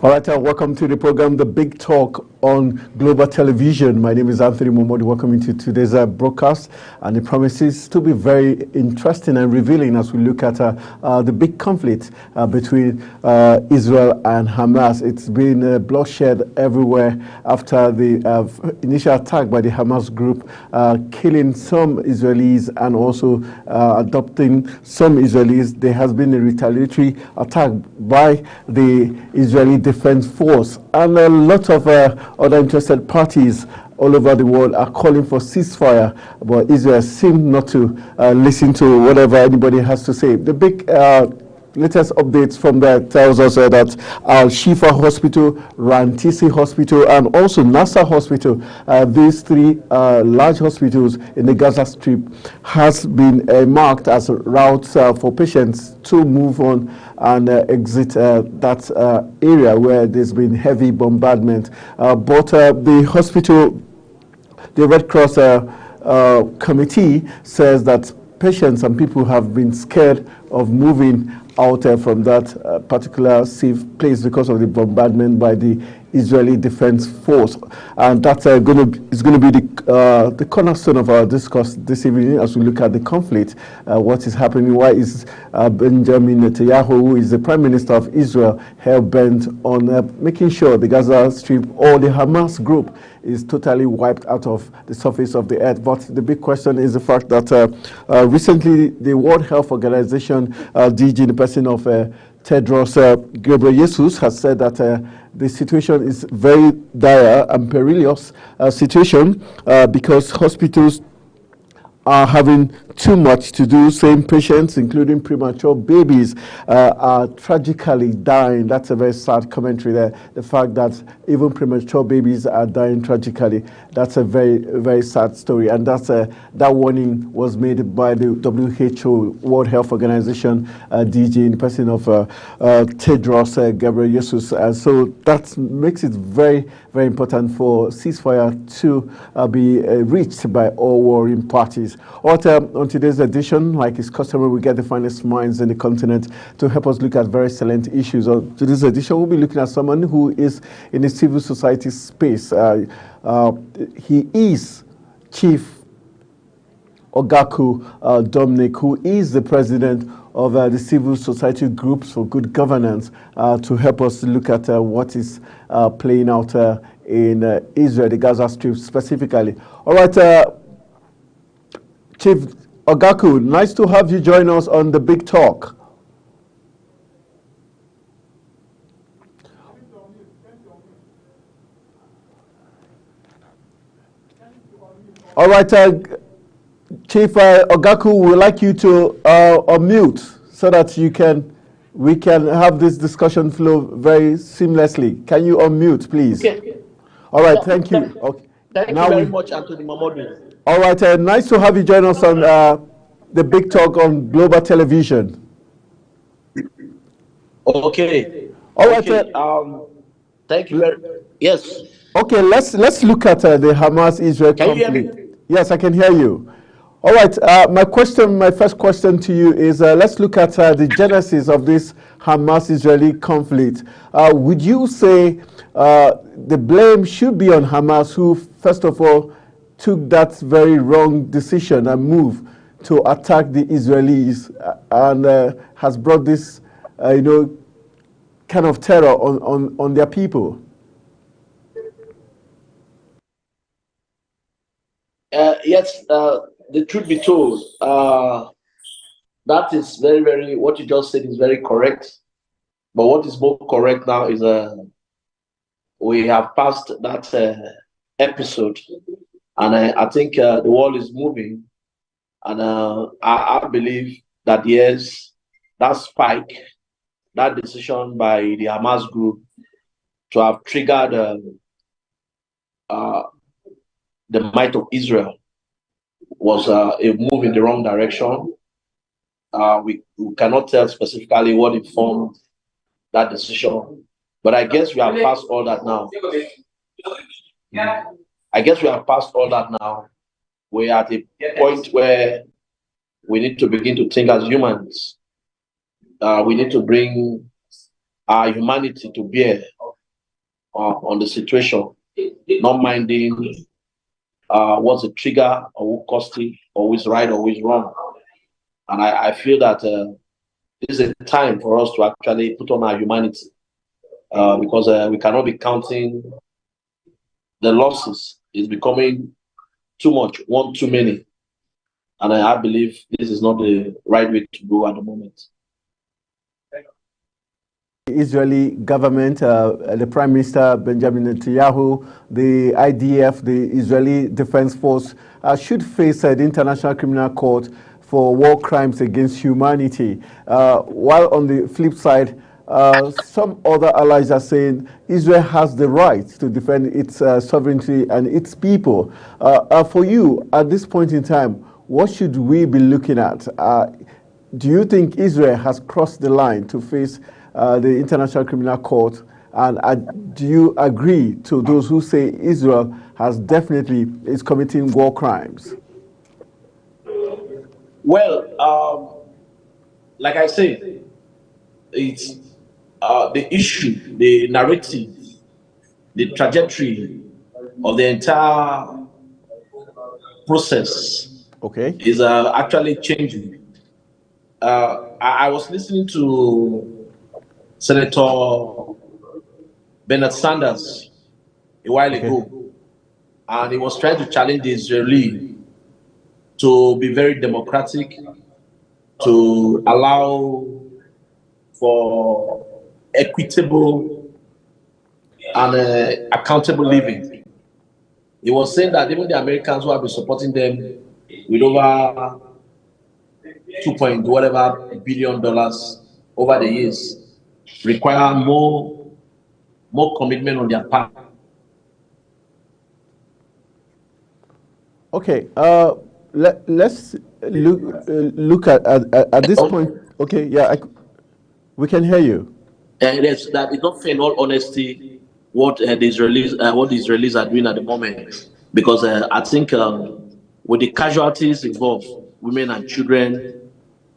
All right, welcome to the program, The Big Talk on Global Television. My name is Anthony Momodi. Welcome to today's broadcast, and it promises to be very interesting and revealing as we look at the big conflict between Israel and Hamas. It's been bloodshed everywhere after the initial attack by the Hamas group, killing some Israelis and also adopting some Israelis. There has been a retaliatory attack by the Israeli Defense Force, and a lot of other interested parties all over the world are calling for ceasefire, but Israel seems not to listen to whatever anybody has to say. The big latest updates from that tells us that Al-Shifa Hospital, Rantisi Hospital, and also Nasser Hospital, these three large hospitals in the Gaza Strip, has been marked as routes for patients to move on and exit that area where there's been heavy bombardment. But the hospital, the Red Cross committee says that patients and people have been scared of moving out from that particular safe place because of the bombardment by the Israeli Defense Force, and that's is going to be the cornerstone of our discourse this evening as we look at the conflict. What is happening? Why is Benjamin Netanyahu, who is the Prime Minister of Israel, hell bent on making sure the Gaza Strip or the Hamas group is totally wiped out of the surface of the earth? But the big question is the fact that recently the World Health Organization DG, in the person of Tedros Ghebreyesus, has said that the situation is very dire and perilous situation because hospitals are having too much to do. Same patients, including premature babies, are tragically dying. That's a very sad commentary there. The fact that even premature babies are dying tragically, that's a very, very sad story. And that's that warning was made by the WHO, World Health Organization, DG, in the person of Tedros Ghebreyesus. So that makes it very, very important for ceasefire to be reached by all warring parties. On today's edition, like is customary, we get the finest minds in the continent to help us look at very salient issues. On today's edition, we'll be looking at someone who is in the civil society space. He is Chief Ogaku Dominic, who is the president of the civil society groups for good governance, to help us look at what is playing out in Israel, the Gaza Strip specifically. All right, Chief Ogaku, nice to have you join us on the Big Talk. All right, Chief Ogaku, we'd like you to unmute so that we can have this discussion flow very seamlessly. Can you unmute, please? Okay. All right, thank you. Okay. Thank you very much, Anthony Momodi. All right, nice to have you join us on the Big Talk on Global Television. Okay. All right. Thank you very much. Yes. Okay, let's look at the Hamas-Israel conflict. Can you hear me? Yes, I can hear you. All right. My first question to you is: let's look at the genesis of this Hamas-Israeli conflict. Would you say the blame should be on Hamas, who first of all took that very wrong decision and move to attack the Israelis and has brought this, kind of terror on their people? Yes, the truth be told, that is very, very, what you just said is very correct. But what is more correct now is we have passed that episode. And I think the world is moving, and I believe that yes, that spike, that decision by the Hamas group to have triggered the might of Israel was a move in the wrong direction. We cannot tell specifically what informed that decision, but I guess we have passed all that now. I guess we have passed all that now. We're at a point where we need to begin to think as humans. We need to bring our humanity to bear on the situation, not minding what's the trigger or who caused it, or who is right or who is wrong. And I feel that this is a time for us to actually put on our humanity, because we cannot be counting the losses. It's becoming too much, one too many. And I believe this is not the right way to go at the moment. The Israeli government, the Prime Minister Benjamin Netanyahu, the IDF, the Israeli Defense Force, should face the International Criminal Court for war crimes against humanity. While on the flip side, some other allies are saying Israel has the right to defend its sovereignty and its people. For you, at this point in time, what should we be looking at? Do you think Israel has crossed the line to face the International Criminal Court? And do you agree to those who say Israel has definitely is committing war crimes? Well, like I say, it's the issue, the narrative, the trajectory of the entire process is actually changing. I was listening to Senator Bernard Sanders a while ago, and he was trying to challenge the Israeli to be very democratic, to allow for equitable and accountable living. He was saying that even the Americans who have been supporting them with over 2 billion over the years require more commitment on their part. Okay, let's look at this point. Okay, yeah, we can hear you. It's not fair, in all honesty, what the Israelis are doing at the moment, because I think with the casualties involved, women and children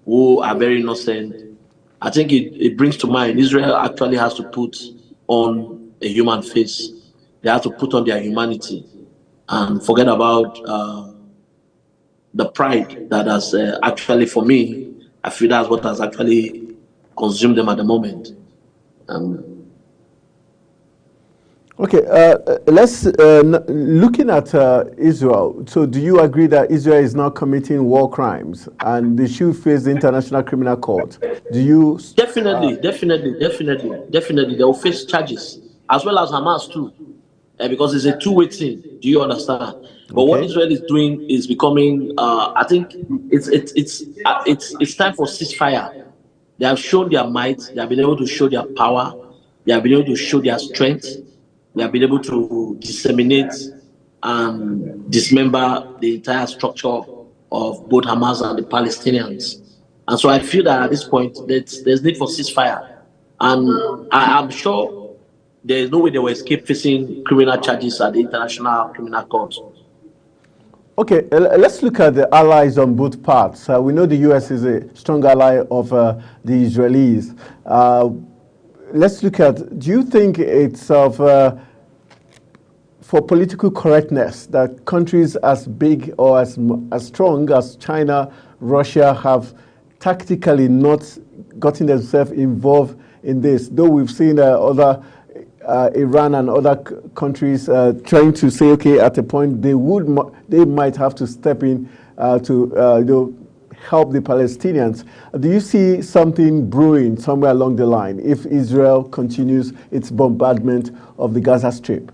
who are very innocent, I think it brings to mind Israel actually has to put on a human face. They have to put on their humanity and forget about the pride that has actually, for me, I feel that's what has actually consumed them at the moment. Okay, let's looking at Israel. So, do you agree that Israel is now committing war crimes and they should face the International Criminal Court? Do you definitely they will face charges, as well as Hamas too, because it's a two-way thing. Do you understand? But what Israel is doing is becoming. I think it's time for ceasefire. They have shown their might. They have been able to show their power. They have been able to show their strength. They have been able to disseminate and dismember the entire structure of both Hamas and the Palestinians. And so I feel that at this point, there's need for ceasefire. And I'm sure there is no way they will escape facing criminal charges at the International Criminal Court. Okay, let's look at the allies on both parts. We know the U.S. is a strong ally of the Israelis. Let's look at, do you think it's for political correctness that countries as big or as strong as China, Russia have tactically not gotten themselves involved in this, though we've seen other Iran and other countries trying to say, okay, at a point they might have to step in to help the Palestinians. Do you see something brewing somewhere along the line if Israel continues its bombardment of the Gaza Strip?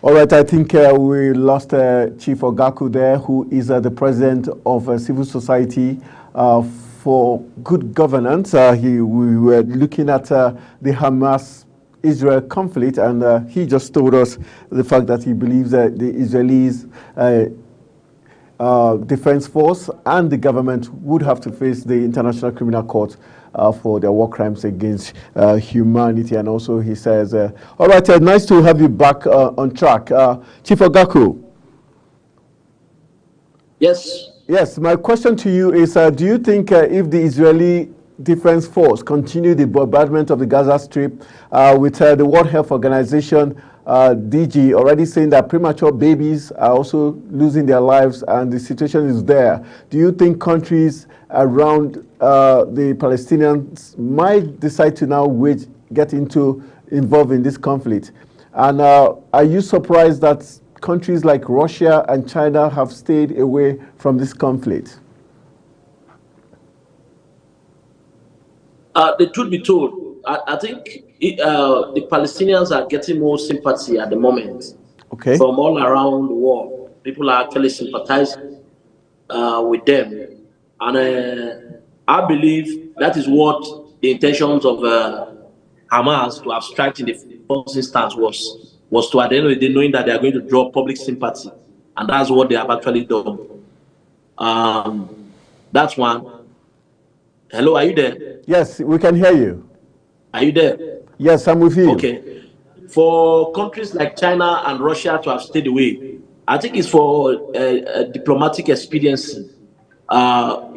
All right, I think we lost Chief Ogaku there, who is the president of civil society for good governance. We were looking at the Hamas-Israel conflict, and he just told us the fact that he believes that the Israelis Defense Force and the government would have to face the International Criminal Court for their war crimes against humanity. And also he says, all right, nice to have you back on track. Chief Ogaku. Yes. Yes, my question to you is, do you think if the Israeli Defense Force continue the bombardment of the Gaza Strip with the World Health Organization, DG, already saying that premature babies are also losing their lives and the situation is there, do you think countries around the Palestinians might decide to now get involved in this conflict? And are you surprised that countries like Russia and China have stayed away from this conflict? The truth be told, I think the Palestinians are getting more sympathy at the moment from all around the world. People are actually sympathizing with them. And I believe that is what the intentions of Hamas to have struck in the first instance was to, at the end of the day, knowing that they are going to draw public sympathy. And that's what they have actually done. That's one. Hello, are you there? Yes, we can hear you. Are you there? Yes, I'm with you. Okay. For countries like China and Russia to have stayed away, I think it's for diplomatic expedience. I'm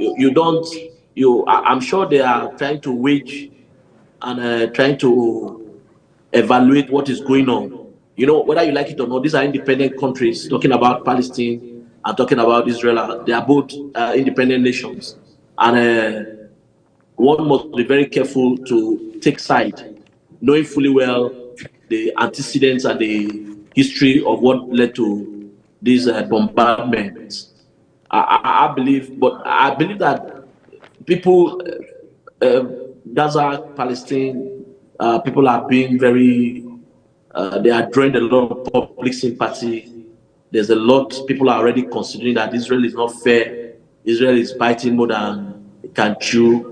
sure they are trying to wage and trying to evaluate what is going on. You know, whether you like it or not, these are independent countries. Talking about Palestine and talking about Israel, they are both independent nations. And one must be very careful to take side, knowing fully well the antecedents and the history of what led to these bombardments. I believe that people, Gaza, Palestine, people are being very, they are drawing a lot of public sympathy. There's a lot, people are already considering that Israel is not fair. Israel is biting more than it can chew.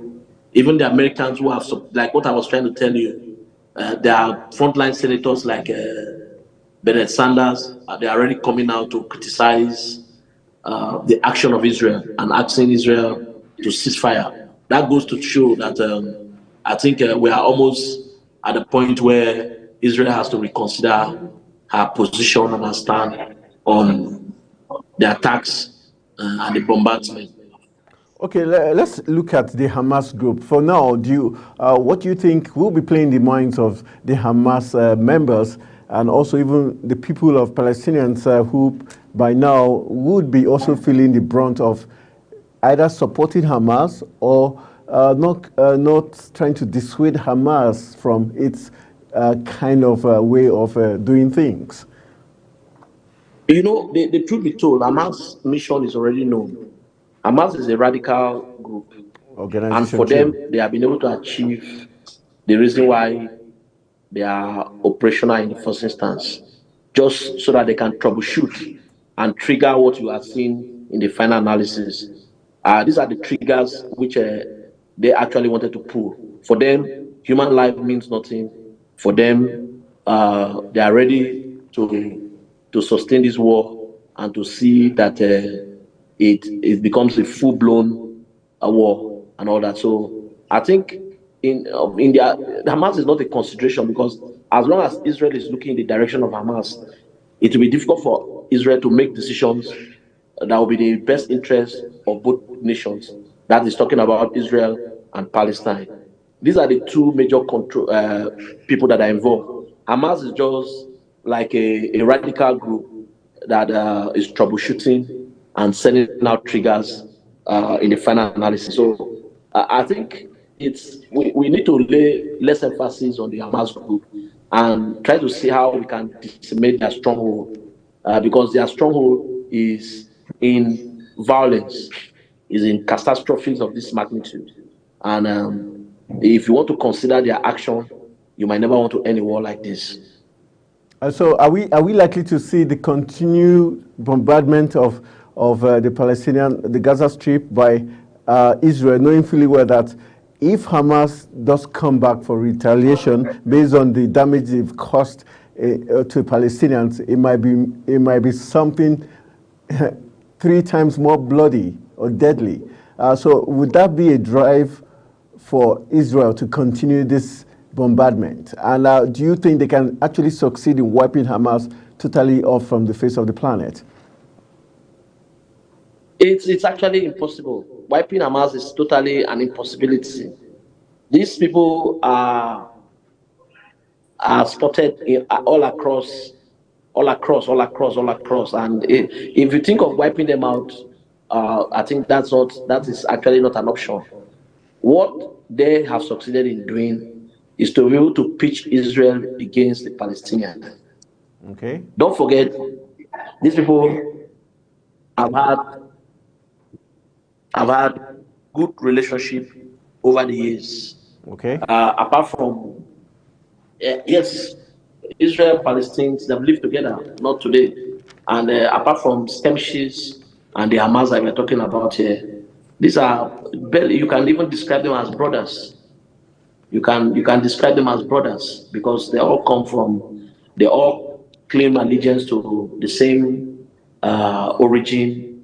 Even the Americans who have, like what I was trying to tell you, there are frontline senators like Bernard Sanders, they are already coming out to criticize the action of Israel and asking Israel to cease fire. That goes to show that I think we are almost at a point where Israel has to reconsider her position and her stand on the attacks and the bombardment. Okay, let's look at the Hamas group. For now, what do you think will be playing the minds of the Hamas members and also even the people of Palestinians who by now would be also feeling the brunt of either supporting Hamas or not trying to dissuade Hamas from its kind of way of doing things? You know, the truth be told, Hamas' mission is already known. Hamas is a radical group, and for them, they have been able to achieve the reason why they are operational in the first instance, just so that they can troubleshoot and trigger what you are seeing in the final analysis. These are the triggers which they actually wanted to pull. For them, human life means nothing. For them, they are ready to sustain this war and to see that it becomes a full-blown war and all that. So I think in India, Hamas is not a consideration, because as long as Israel is looking in the direction of Hamas, it will be difficult for Israel to make decisions that will be the best interest of both nations. That is talking about Israel and Palestine. These are the two major people that are involved. Hamas is just like a radical group that is troubleshooting and sending out triggers in the final analysis. So I think we need to lay less emphasis on the Hamas group and try to see how we can decimate their stronghold, because their stronghold is in violence, is in catastrophes of this magnitude. And if you want to consider their action, you might never want to end a war like this. So are we likely to see the continued bombardment of the Gaza Strip by Israel, knowing fully well that if Hamas does come back for retaliation based on the damage they've caused to Palestinians, it might be something 3 times more bloody or deadly. So would that be a drive for Israel to continue this bombardment? And do you think they can actually succeed in wiping Hamas totally off from the face of the planet? It's actually impossible. Wiping Hamas is totally an impossibility. These people are spotted all across. And if you think of wiping them out, I think that is actually not an option. What they have succeeded in doing is to be able to pitch Israel against the Palestinians. Okay. Don't forget, these people have had have had good relationship over the years. Okay. Apart from yes, Israel, Palestine, they've lived together, not today. And apart from skirmishes and the Hamas that we're talking about here, these are barely, you can even describe them as brothers. You can describe them as brothers because they all claim allegiance to the same origin,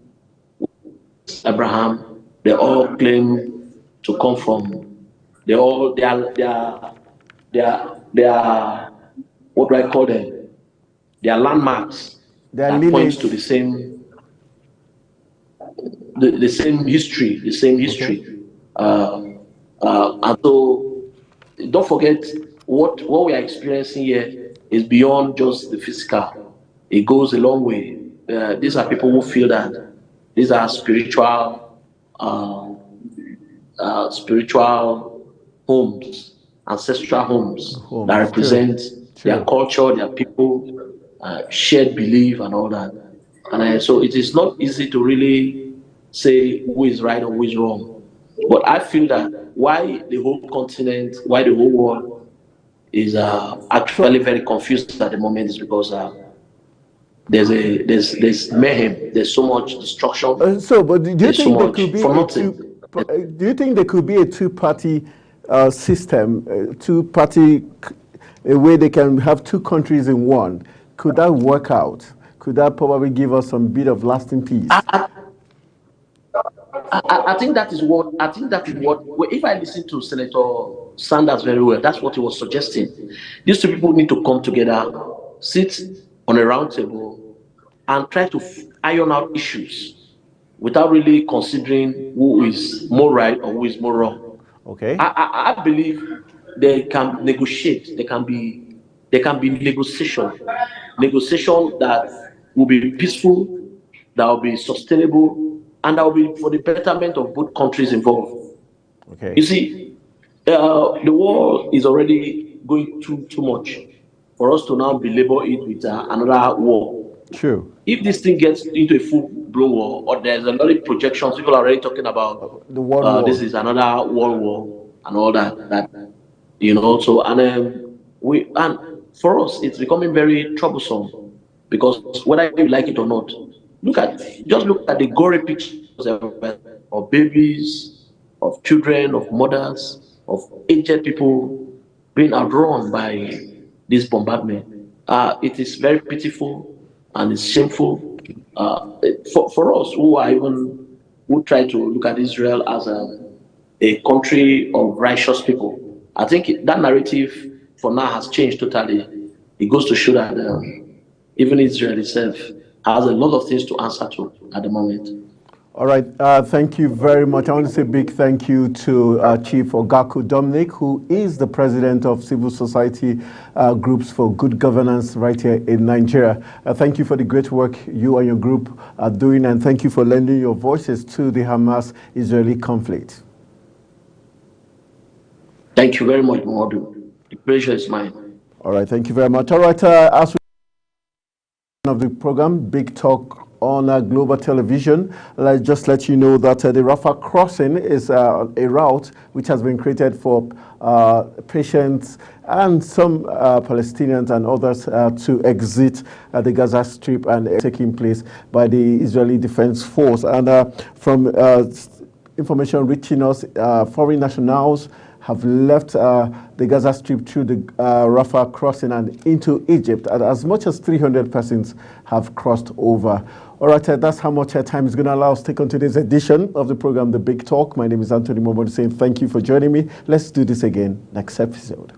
Abraham. They all claim to come from. They are what do I call them? They are landmarks Their that points lineage. to the same history, the same Okay. history. And so don't forget what we are experiencing here is beyond just the physical. It goes a long way. These are people who feel that these are uh, spiritual homes, ancestral homes that Homes. True. represent their True. culture, their people, shared belief, and all that. And so it is not easy to really say who is right or who is wrong. But I feel that why the whole continent, why the whole world is actually So, very confused at the moment is because there's mayhem, there's so much destruction, but do you there's so think there much could be for a nothing. two? Do you think there could be a two-party system, two-party, a way they can have two countries in one? Could that work out? Could that probably give us some bit of lasting peace? I think that is what well, if I listen to Senator Sanders very well, that's what he was suggesting. These two people need to come together, sit on a round table, and try to iron out issues without really considering who is more right or who is more wrong. Okay. I believe they can negotiate. There can be negotiation that will be peaceful, that will be sustainable, and that will be for the betterment of both countries involved. Okay. You see, the war is already going through too much for us to now belabor it with another war. True. If this thing gets into a full-blown war, or there's a lot of projections, people are already talking about The World this War. is another world war and all that. So and for us, it's becoming very troublesome because whether you like it or not, look at the gory pictures of babies, of children, of mothers, of aged people being outrun by this bombardment. It is very pitiful and it's shameful for us who try to look at Israel as a country of righteous people. I think that narrative for now has changed totally. It goes to show that even Israel itself has a lot of things to answer to at the moment. All right. Thank you very much. I want to say a big thank you to Chief Ogaku Dominic, who is the president of Civil Society Groups for Good Governance right here in Nigeria. Thank you for the great work you and your group are doing, and thank you for lending your voices to the Hamas-Israeli conflict. Thank you very much, Modu. The pleasure is mine. All right. Thank you very much. All right. As we of the program, Big Talk on Global Television. Let's just let you know that the Rafah crossing is a route which has been created for patients and some Palestinians and others to exit the Gaza Strip, and taking place by the Israeli Defense Force. And from information reaching us, foreign nationals have left the Gaza Strip through the Rafah crossing and into Egypt, and as much as 300 persons have crossed over. All right, that's how much time is going to allow us to take on today's edition of the program, The Big Talk. My name is Anthony Momodu saying thank you for joining me. Let's do this again next episode.